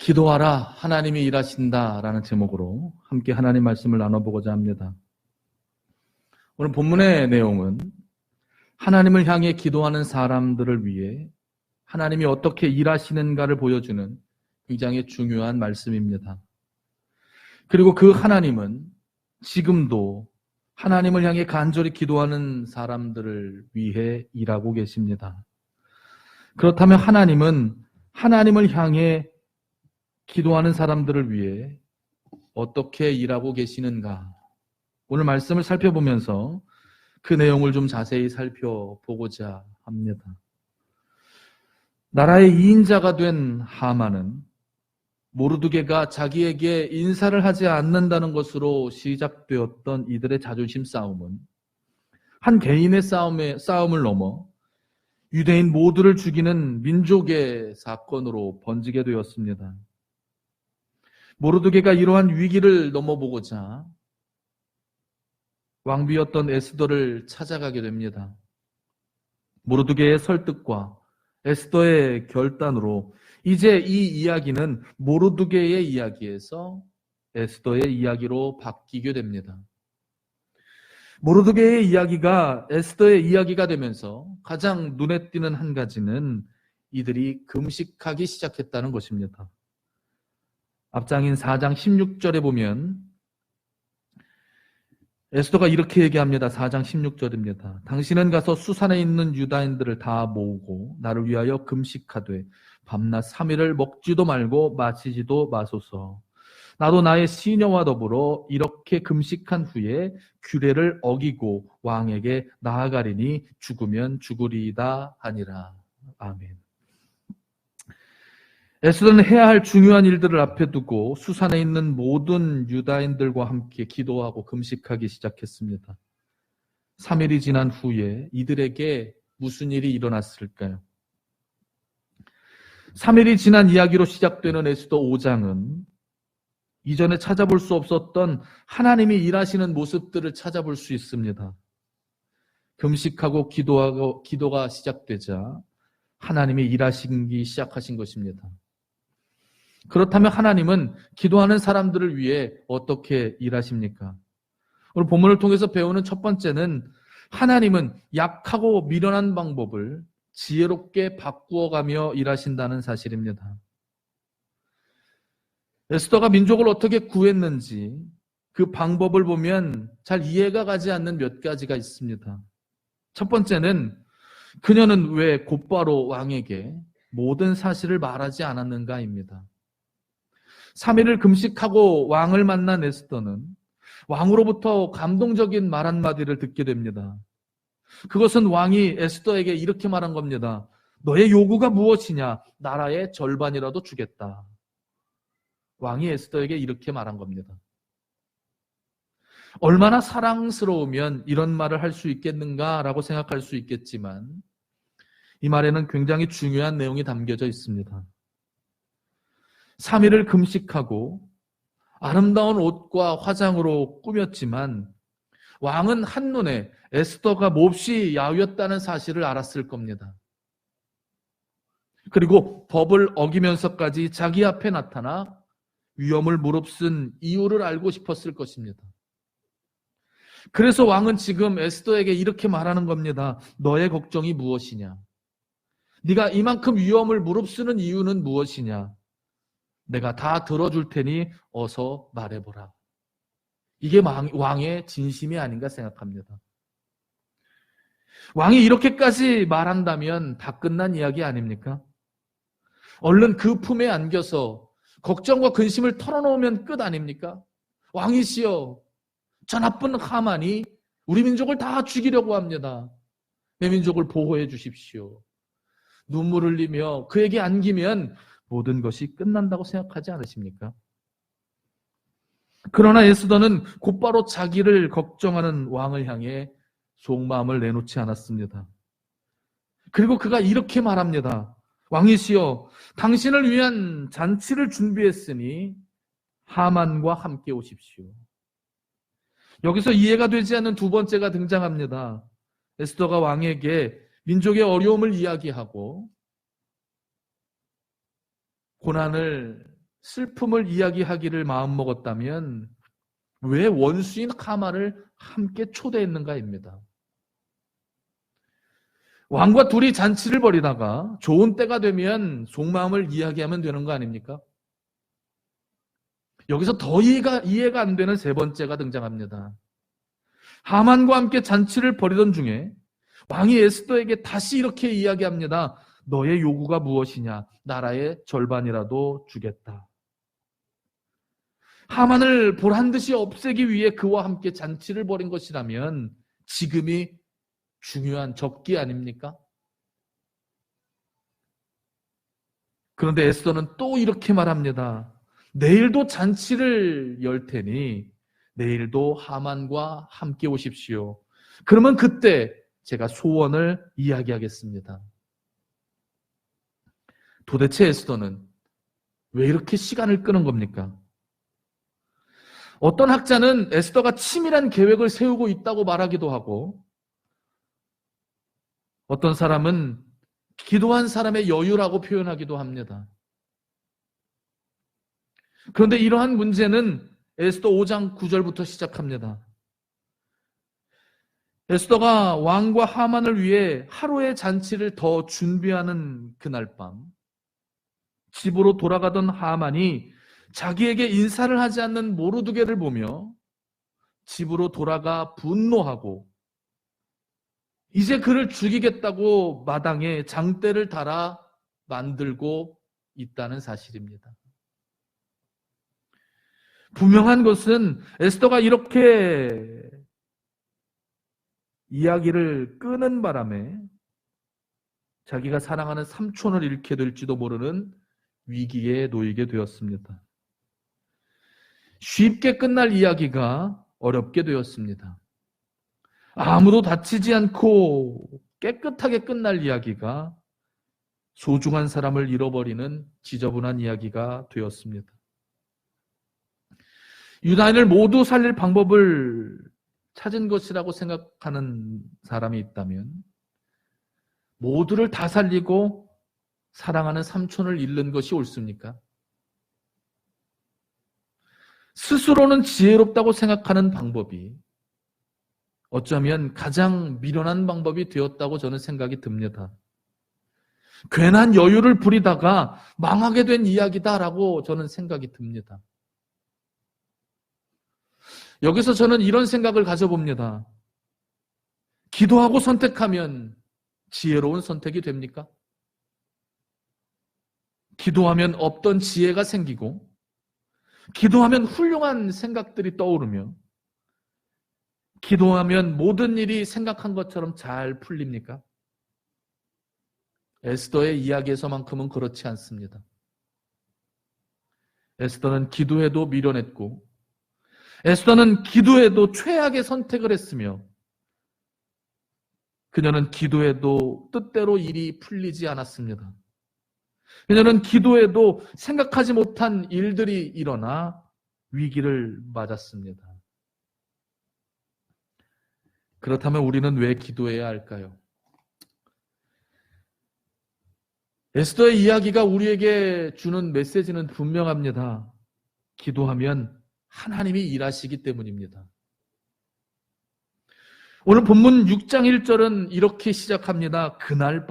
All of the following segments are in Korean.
기도하라, 하나님이 일하신다라는 제목으로 함께 하나님 말씀을 나눠보고자 합니다. 오늘 본문의 내용은 하나님을 향해 기도하는 사람들을 위해 하나님이 어떻게 일하시는가를 보여주는 굉장히 중요한 말씀입니다. 그리고 그 하나님은 지금도 하나님을 향해 간절히 기도하는 사람들을 위해 일하고 계십니다. 그렇다면 하나님은 하나님을 향해 기도하는 사람들을 위해 어떻게 일하고 계시는가? 오늘 말씀을 살펴보면서 그 내용을 좀 자세히 살펴보고자 합니다. 나라의 2인자가 된 하만은 모르드게가 자기에게 인사를 하지 않는다는 것으로 시작되었던 이들의 자존심 싸움은 한 개인의 싸움을 넘어 유대인 모두를 죽이는 민족의 사건으로 번지게 되었습니다. 모르드게가 이러한 위기를 넘어보고자 왕비였던 에스더를 찾아가게 됩니다. 모르드게의 설득과 에스더의 결단으로 이제 이 이야기는 모르드게의 이야기에서 에스더의 이야기로 바뀌게 됩니다. 모르드게의 이야기가 에스더의 이야기가 되면서 가장 눈에 띄는 한 가지는 이들이 금식하기 시작했다는 것입니다. 앞장인 4장 16절에 보면 에스더가 이렇게 얘기합니다. 4장 16절입니다. 당신은 가서 수산에 있는 유다인들을 다 모으고 나를 위하여 금식하되 밤낮 3일을 먹지도 말고 마시지도 마소서. 나도 나의 시녀와 더불어 이렇게 금식한 후에 규례를 어기고 왕에게 나아가리니 죽으면 죽으리이다 하니라. 아멘. 에스더는 해야 할 중요한 일들을 앞에 두고 수산에 있는 모든 유다인들과 함께 기도하고 금식하기 시작했습니다. 3일이 지난 후에 이들에게 무슨 일이 일어났을까요? 3일이 지난 이야기로 시작되는 에스더 5장은 이전에 찾아볼 수 없었던 하나님이 일하시는 모습들을 찾아볼 수 있습니다. 금식하고 기도가 시작되자 하나님이 일하시기 시작하신 것입니다. 그렇다면 하나님은 기도하는 사람들을 위해 어떻게 일하십니까? 오늘 본문을 통해서 배우는 첫 번째는 하나님은 약하고 미련한 방법을 지혜롭게 바꾸어가며 일하신다는 사실입니다. 에스더가 민족을 어떻게 구했는지 그 방법을 보면 잘 이해가 가지 않는 몇 가지가 있습니다. 첫 번째는 그녀는 왜 곧바로 왕에게 모든 사실을 말하지 않았는가입니다. 3일을 금식하고 왕을 만난 에스더는 왕으로부터 감동적인 말 한마디를 듣게 됩니다. 그것은 왕이 에스더에게 이렇게 말한 겁니다. 너의 요구가 무엇이냐? 나라의 절반이라도 주겠다. 왕이 에스더에게 이렇게 말한 겁니다. 얼마나 사랑스러우면 이런 말을 할 수 있겠는가라고 생각할 수 있겠지만 이 말에는 굉장히 중요한 내용이 담겨져 있습니다. 3일을 금식하고 아름다운 옷과 화장으로 꾸몄지만 왕은 한눈에 에스더가 몹시 야위었다는 사실을 알았을 겁니다. 그리고 법을 어기면서까지 자기 앞에 나타나 위험을 무릅쓴 이유를 알고 싶었을 것입니다. 그래서 왕은 지금 에스더에게 이렇게 말하는 겁니다. 너의 걱정이 무엇이냐? 네가 이만큼 위험을 무릅쓰는 이유는 무엇이냐? 내가 다 들어줄 테니 어서 말해보라. 이게 왕의 진심이 아닌가 생각합니다. 왕이 이렇게까지 말한다면 다 끝난 이야기 아닙니까? 얼른 그 품에 안겨서 걱정과 근심을 털어놓으면 끝 아닙니까? 왕이시여, 저 나쁜 하만이 우리 민족을 다 죽이려고 합니다. 내 민족을 보호해 주십시오. 눈물 흘리며 그에게 안기면 모든 것이 끝난다고 생각하지 않으십니까? 그러나 에스더는 곧바로 자기를 걱정하는 왕을 향해 속마음을 내놓지 않았습니다. 그리고 그가 이렇게 말합니다. 왕이시여, 당신을 위한 잔치를 준비했으니 하만과 함께 오십시오. 여기서 이해가 되지 않는 두 번째가 등장합니다. 에스더가 왕에게 민족의 어려움을 이야기하고 고난을 슬픔을 이야기하기를 마음먹었다면 왜 원수인 하만을 함께 초대했는가입니다. 왕과 둘이 잔치를 벌이다가 좋은 때가 되면 속마음을 이야기하면 되는 거 아닙니까? 여기서 더 이해가 안 되는 세 번째가 등장합니다. 하만과 함께 잔치를 벌이던 중에 왕이 에스더에게 다시 이렇게 이야기합니다. 너의 요구가 무엇이냐? 나라의 절반이라도 주겠다. 하만을 보란듯이 없애기 위해 그와 함께 잔치를 벌인 것이라면 지금이 중요한 적기 아닙니까? 그런데 에스더는 또 이렇게 말합니다. 내일도 잔치를 열 테니 내일도 하만과 함께 오십시오. 그러면 그때 제가 소원을 이야기하겠습니다. 도대체 에스더는 왜 이렇게 시간을 끄는 겁니까? 어떤 학자는 에스더가 치밀한 계획을 세우고 있다고 말하기도 하고, 어떤 사람은 기도한 사람의 여유라고 표현하기도 합니다. 그런데 이러한 문제는 에스더 5장 9절부터 시작합니다. 에스더가 왕과 하만을 위해 하루의 잔치를 더 준비하는 그날 밤, 집으로 돌아가던 하만이 자기에게 인사를 하지 않는 모르드게를 보며 집으로 돌아가 분노하고 이제 그를 죽이겠다고 마당에 장대를 달아 만들고 있다는 사실입니다. 분명한 것은 에스더가 이렇게 이야기를 끄는 바람에 자기가 사랑하는 삼촌을 잃게 될지도 모르는 위기에 놓이게 되었습니다. 쉽게 끝날 이야기가 어렵게 되었습니다. 아무도 다치지 않고 깨끗하게 끝날 이야기가 소중한 사람을 잃어버리는 지저분한 이야기가 되었습니다. 유다인을 모두 살릴 방법을 찾은 것이라고 생각하는 사람이 있다면 모두를 다 살리고 사랑하는 삼촌을 잃는 것이 옳습니까? 스스로는 지혜롭다고 생각하는 방법이 어쩌면 가장 미련한 방법이 되었다고 저는 생각이 듭니다. 괜한 여유를 부리다가 망하게 된 이야기다라고 저는 생각이 듭니다. 여기서 저는 이런 생각을 가져봅니다. 기도하고 선택하면 지혜로운 선택이 됩니까? 기도하면 없던 지혜가 생기고 기도하면 훌륭한 생각들이 떠오르며 기도하면 모든 일이 생각한 것처럼 잘 풀립니까? 에스더의 이야기에서만큼은 그렇지 않습니다. 에스더는 기도해도 미련했고 에스더는 기도해도 최악의 선택을 했으며 그녀는 기도해도 뜻대로 일이 풀리지 않았습니다. 그녀는 기도해도 생각하지 못한 일들이 일어나 위기를 맞았습니다. 그렇다면 우리는 왜 기도해야 할까요? 에스더의 이야기가 우리에게 주는 메시지는 분명합니다. 기도하면 하나님이 일하시기 때문입니다. 오늘 본문 6장 1절은 이렇게 시작합니다. 그날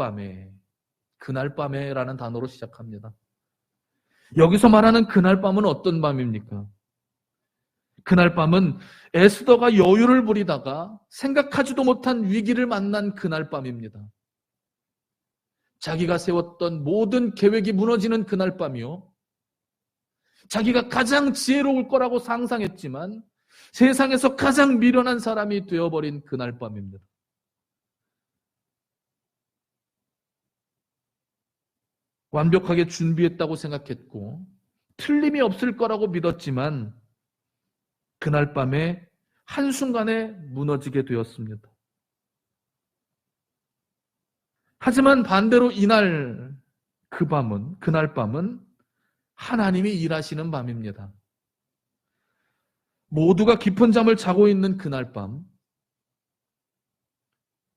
밤에라는 단어로 시작합니다. 여기서 말하는 그날 밤은 어떤 밤입니까? 그날 밤은 에스더가 여유를 부리다가 생각하지도 못한 위기를 만난 그날 밤입니다. 자기가 세웠던 모든 계획이 무너지는 그날 밤이요. 자기가 가장 지혜로울 거라고 상상했지만 세상에서 가장 미련한 사람이 되어버린 그날 밤입니다. 완벽하게 준비했다고 생각했고 틀림이 없을 거라고 믿었지만 그날 밤에 한순간에 무너지게 되었습니다. 하지만 반대로 그날 밤은 하나님이 일하시는 밤입니다. 모두가 깊은 잠을 자고 있는 그날 밤,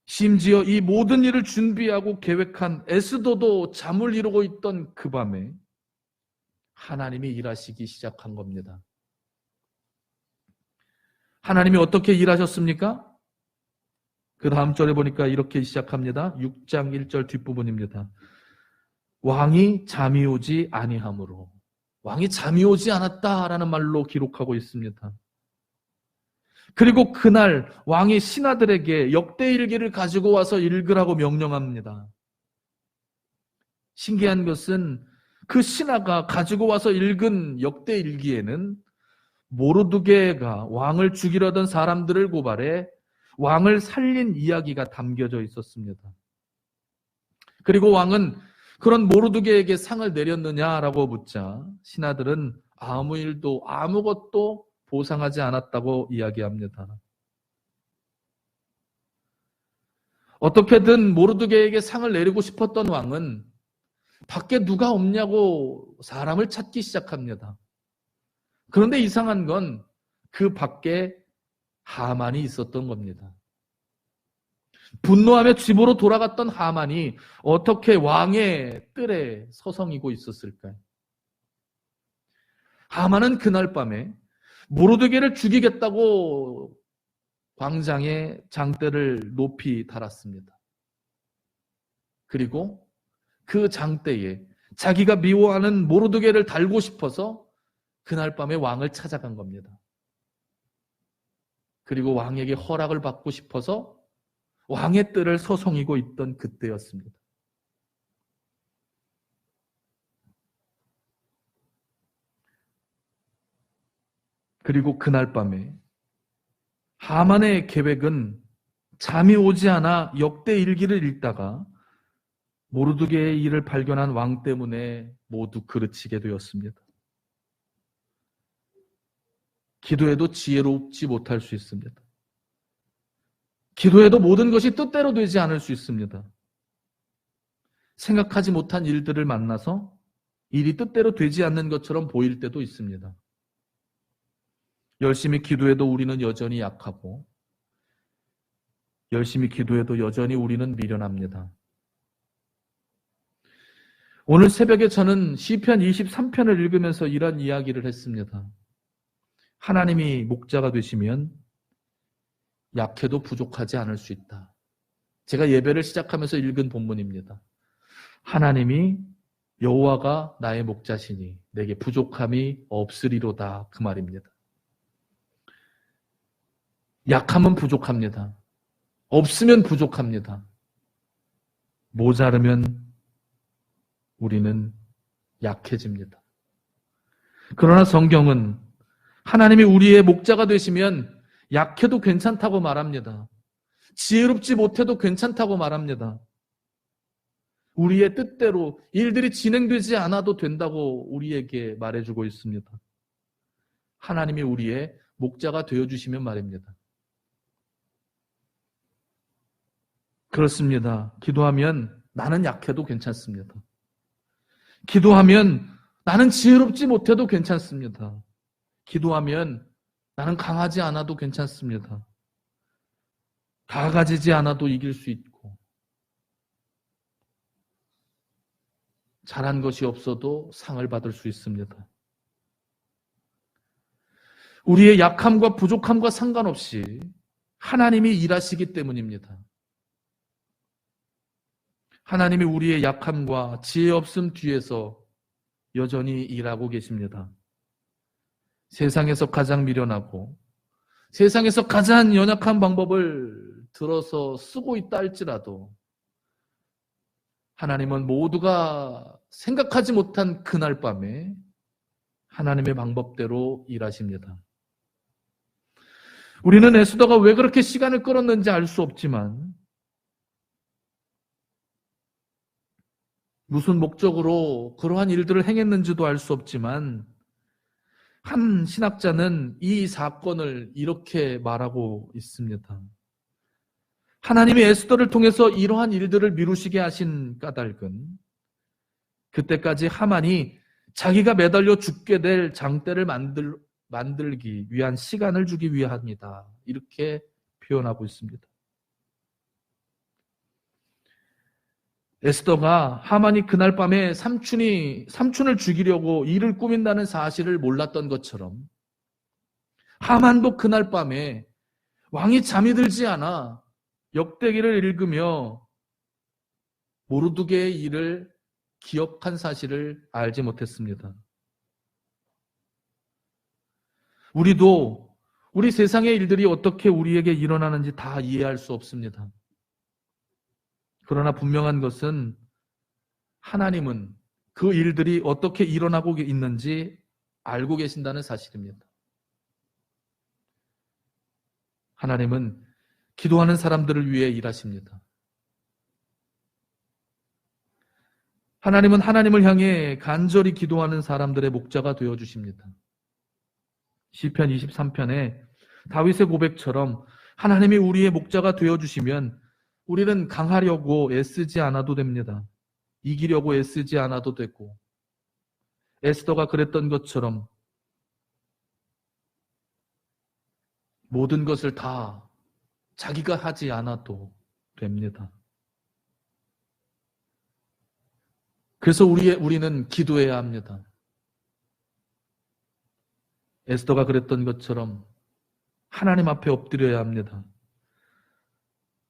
심지어 이 모든 일을 준비하고 계획한 에스더도 잠을 이루고 있던 그 밤에 하나님이 일하시기 시작한 겁니다. 하나님이 어떻게 일하셨습니까? 그 다음 절에 보니까 이렇게 시작합니다. 6장 1절 뒷부분입니다. 왕이 잠이 오지 아니하므로. 왕이 잠이 오지 않았다라는 말로 기록하고 있습니다. 그리고 그날 왕이 신하들에게 역대일기를 가지고 와서 읽으라고 명령합니다. 신기한 것은 그 신하가 가지고 와서 읽은 역대일기에는 모르드게가 왕을 죽이려던 사람들을 고발해 왕을 살린 이야기가 담겨져 있었습니다. 그리고 왕은 그런 모르드게에게 상을 내렸느냐라고 묻자 신하들은 아무 일도 아무것도 보상하지 않았다고 이야기합니다. 어떻게든 모르드게에게 상을 내리고 싶었던 왕은 밖에 누가 없냐고 사람을 찾기 시작합니다. 그런데 이상한 건 그 밖에 하만이 있었던 겁니다. 분노하며 집으로 돌아갔던 하만이 어떻게 왕의 뜰에 서성이고 있었을까요? 하만은 그날 밤에 모르드게를 죽이겠다고 광장에 장대를 높이 달았습니다. 그리고 그 장대에 자기가 미워하는 모르드게를 달고 싶어서 그날 밤에 왕을 찾아간 겁니다. 그리고 왕에게 허락을 받고 싶어서 왕의 뜰을 서성이고 있던 그때였습니다. 그리고 그날 밤에 하만의 계획은 잠이 오지 않아 역대일기를 읽다가 모르드게의 일을 발견한 왕 때문에 모두 그르치게 되었습니다. 기도해도 지혜롭지 못할 수 있습니다. 기도해도 모든 것이 뜻대로 되지 않을 수 있습니다. 생각하지 못한 일들을 만나서 일이 뜻대로 되지 않는 것처럼 보일 때도 있습니다. 열심히 기도해도 우리는 여전히 약하고 열심히 기도해도 여전히 우리는 미련합니다. 오늘 새벽에 저는 시편 23편을 읽으면서 이런 이야기를 했습니다. 하나님이 목자가 되시면 약해도 부족하지 않을 수 있다. 제가 예배를 시작하면서 읽은 본문입니다. 하나님이 여호와가 나의 목자시니 내게 부족함이 없으리로다 그 말입니다. 약하면 부족합니다. 없으면 부족합니다. 모자르면 우리는 약해집니다. 그러나 성경은 하나님이 우리의 목자가 되시면 약해도 괜찮다고 말합니다. 지혜롭지 못해도 괜찮다고 말합니다. 우리의 뜻대로 일들이 진행되지 않아도 된다고 우리에게 말해주고 있습니다. 하나님이 우리의 목자가 되어주시면 말입니다. 그렇습니다. 기도하면 나는 약해도 괜찮습니다. 기도하면 나는 지혜롭지 못해도 괜찮습니다. 기도하면 나는 강하지 않아도 괜찮습니다. 다 가지지 않아도 이길 수 있고 잘한 것이 없어도 상을 받을 수 있습니다. 우리의 약함과 부족함과 상관없이 하나님이 일하시기 때문입니다. 하나님이 우리의 약함과 지혜 없음 뒤에서 여전히 일하고 계십니다. 세상에서 가장 미련하고 세상에서 가장 연약한 방법을 들어서 쓰고 있다 할지라도 하나님은 모두가 생각하지 못한 그날 밤에 하나님의 방법대로 일하십니다. 우리는 에스더가 왜 그렇게 시간을 끌었는지 알 수 없지만 무슨 목적으로 그러한 일들을 행했는지도 알 수 없지만 한 신학자는 이 사건을 이렇게 말하고 있습니다. 하나님이 에스더를 통해서 이러한 일들을 미루시게 하신 까닭은 그때까지 하만이 자기가 매달려 죽게 될 장대를 만들기 위한 시간을 주기 위함이다. 이렇게 표현하고 있습니다. 에스더가 하만이 그날 밤에 삼촌을 죽이려고 일을 꾸민다는 사실을 몰랐던 것처럼 하만도 그날 밤에 왕이 잠이 들지 않아 역대기를 읽으며 모르드게의 일을 기억한 사실을 알지 못했습니다. 우리도 우리 세상의 일들이 어떻게 우리에게 일어나는지 다 이해할 수 없습니다. 그러나 분명한 것은 하나님은 그 일들이 어떻게 일어나고 있는지 알고 계신다는 사실입니다. 하나님은 기도하는 사람들을 위해 일하십니다. 하나님은 하나님을 향해 간절히 기도하는 사람들의 목자가 되어주십니다. 시편 23편에 다윗의 고백처럼 하나님이 우리의 목자가 되어주시면 우리는 강하려고 애쓰지 않아도 됩니다. 이기려고 애쓰지 않아도 되고, 에스더가 그랬던 것처럼 모든 것을 다 자기가 하지 않아도 됩니다. 그래서 우리는 기도해야 합니다. 에스더가 그랬던 것처럼 하나님 앞에 엎드려야 합니다.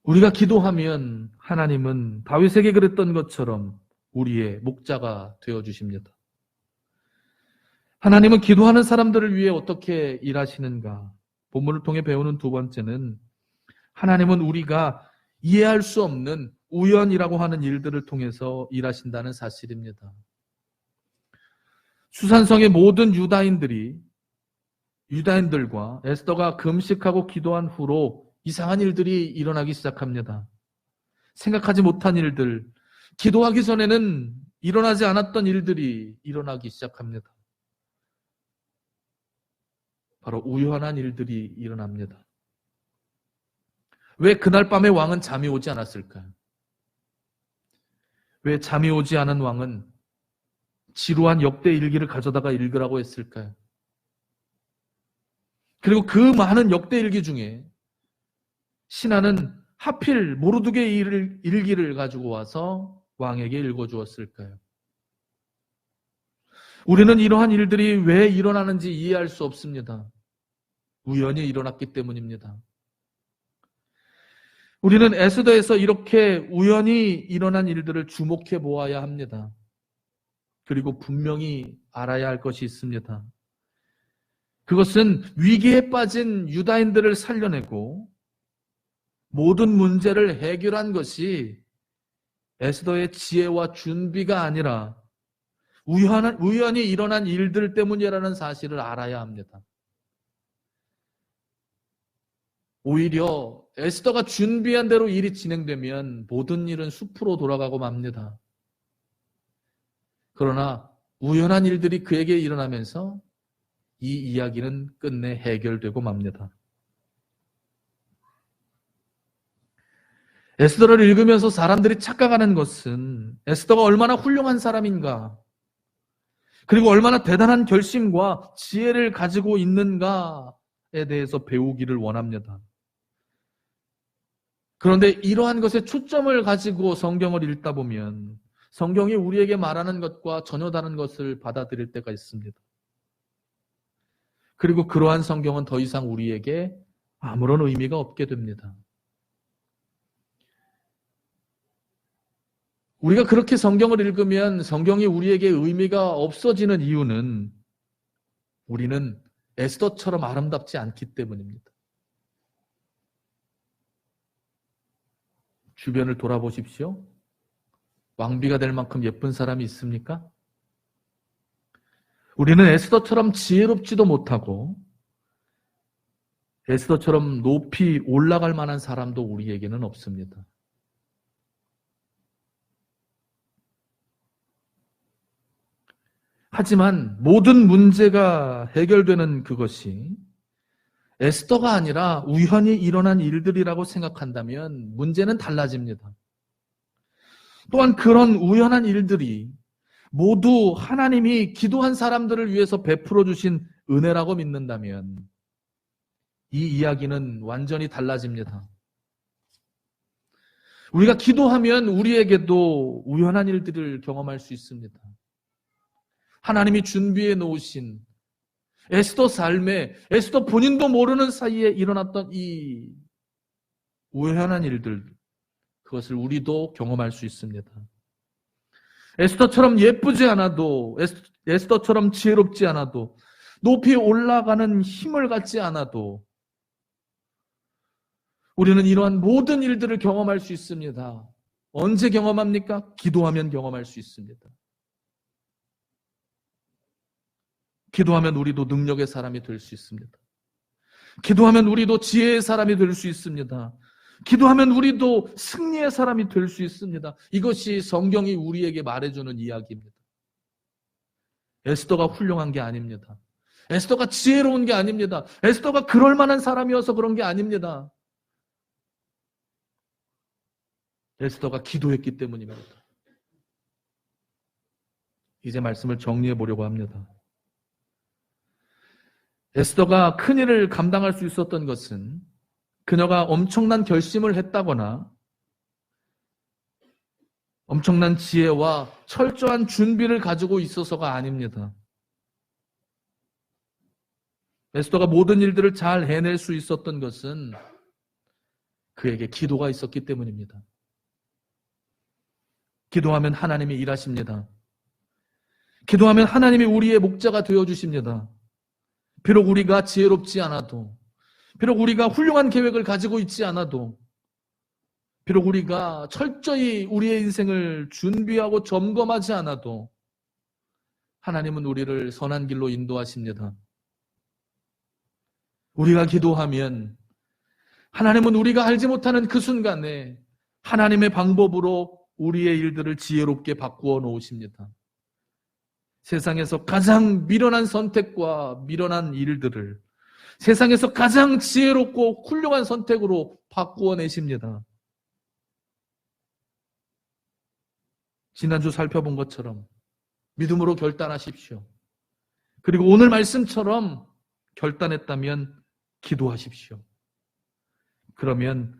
우리가 기도하면 하나님은 다윗에게 그랬던 것처럼 우리의 목자가 되어주십니다. 하나님은 기도하는 사람들을 위해 어떻게 일하시는가? 본문을 통해 배우는 두 번째는 하나님은 우리가 이해할 수 없는 우연이라고 하는 일들을 통해서 일하신다는 사실입니다. 수산성의 모든 유다인들과 에스더가 금식하고 기도한 후로 이상한 일들이 일어나기 시작합니다. 생각하지 못한 일들, 기도하기 전에는 일어나지 않았던 일들이 일어나기 시작합니다. 바로 우연한 일들이 일어납니다. 왜 그날 밤에 왕은 잠이 오지 않았을까요? 왜 잠이 오지 않은 왕은 지루한 역대 일기를 가져다가 읽으라고 했을까요? 그리고 그 많은 역대 일기 중에 신하는 하필 모르드게 일기를 가지고 와서 왕에게 읽어주었을까요? 우리는 이러한 일들이 왜 일어나는지 이해할 수 없습니다. 우연히 일어났기 때문입니다. 우리는 에스더에서 이렇게 우연히 일어난 일들을 주목해 보아야 합니다. 그리고 분명히 알아야 할 것이 있습니다. 그것은 위기에 빠진 유다인들을 살려내고 모든 문제를 해결한 것이 에스더의 지혜와 준비가 아니라 우연히 일어난 일들 때문이라는 사실을 알아야 합니다. 오히려 에스더가 준비한 대로 일이 진행되면 모든 일은 숲으로 돌아가고 맙니다. 그러나 우연한 일들이 그에게 일어나면서 이 이야기는 끝내 해결되고 맙니다. 에스더를 읽으면서 사람들이 착각하는 것은 에스더가 얼마나 훌륭한 사람인가, 그리고 얼마나 대단한 결심과 지혜를 가지고 있는가에 대해서 배우기를 원합니다. 그런데 이러한 것에 초점을 가지고 성경을 읽다 보면 성경이 우리에게 말하는 것과 전혀 다른 것을 받아들일 때가 있습니다. 그리고 그러한 성경은 더 이상 우리에게 아무런 의미가 없게 됩니다. 우리가 그렇게 성경을 읽으면 성경이 우리에게 의미가 없어지는 이유는 우리는 에스더처럼 아름답지 않기 때문입니다. 주변을 돌아보십시오. 왕비가 될 만큼 예쁜 사람이 있습니까? 우리는 에스더처럼 지혜롭지도 못하고 에스더처럼 높이 올라갈 만한 사람도 우리에게는 없습니다. 하지만 모든 문제가 해결되는 그것이 에스더가 아니라 우연히 일어난 일들이라고 생각한다면 문제는 달라집니다. 또한 그런 우연한 일들이 모두 하나님이 기도한 사람들을 위해서 베풀어 주신 은혜라고 믿는다면 이 이야기는 완전히 달라집니다. 우리가 기도하면 우리에게도 우연한 일들을 경험할 수 있습니다. 하나님이 준비해 놓으신 에스더 삶에 에스더 본인도 모르는 사이에 일어났던 이 우연한 일들, 그것을 우리도 경험할 수 있습니다. 에스더처럼 예쁘지 않아도, 에스더처럼 지혜롭지 않아도, 높이 올라가는 힘을 갖지 않아도 우리는 이러한 모든 일들을 경험할 수 있습니다. 언제 경험합니까? 기도하면 경험할 수 있습니다. 기도하면 우리도 능력의 사람이 될 수 있습니다. 기도하면 우리도 지혜의 사람이 될 수 있습니다. 기도하면 우리도 승리의 사람이 될 수 있습니다. 이것이 성경이 우리에게 말해주는 이야기입니다. 에스더가 훌륭한 게 아닙니다. 에스더가 지혜로운 게 아닙니다. 에스더가 그럴 만한 사람이어서 그런 게 아닙니다. 에스더가 기도했기 때문입니다. 이제 말씀을 정리해 보려고 합니다. 에스더가 큰일을 감당할 수 있었던 것은 그녀가 엄청난 결심을 했다거나 엄청난 지혜와 철저한 준비를 가지고 있어서가 아닙니다. 에스더가 모든 일들을 잘 해낼 수 있었던 것은 그에게 기도가 있었기 때문입니다. 기도하면 하나님이 일하십니다. 기도하면 하나님이 우리의 목자가 되어주십니다. 비록 우리가 지혜롭지 않아도, 비록 우리가 훌륭한 계획을 가지고 있지 않아도, 비록 우리가 철저히 우리의 인생을 준비하고 점검하지 않아도 하나님은 우리를 선한 길로 인도하십니다. 우리가 기도하면 하나님은 우리가 알지 못하는 그 순간에 하나님의 방법으로 우리의 일들을 지혜롭게 바꾸어 놓으십니다. 세상에서 가장 미련한 선택과 미련한 일들을 세상에서 가장 지혜롭고 훌륭한 선택으로 바꾸어 내십니다. 지난주 살펴본 것처럼 믿음으로 결단하십시오. 그리고 오늘 말씀처럼 결단했다면 기도하십시오. 그러면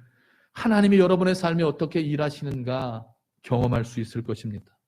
하나님이 여러분의 삶에 어떻게 일하시는가 경험할 수 있을 것입니다.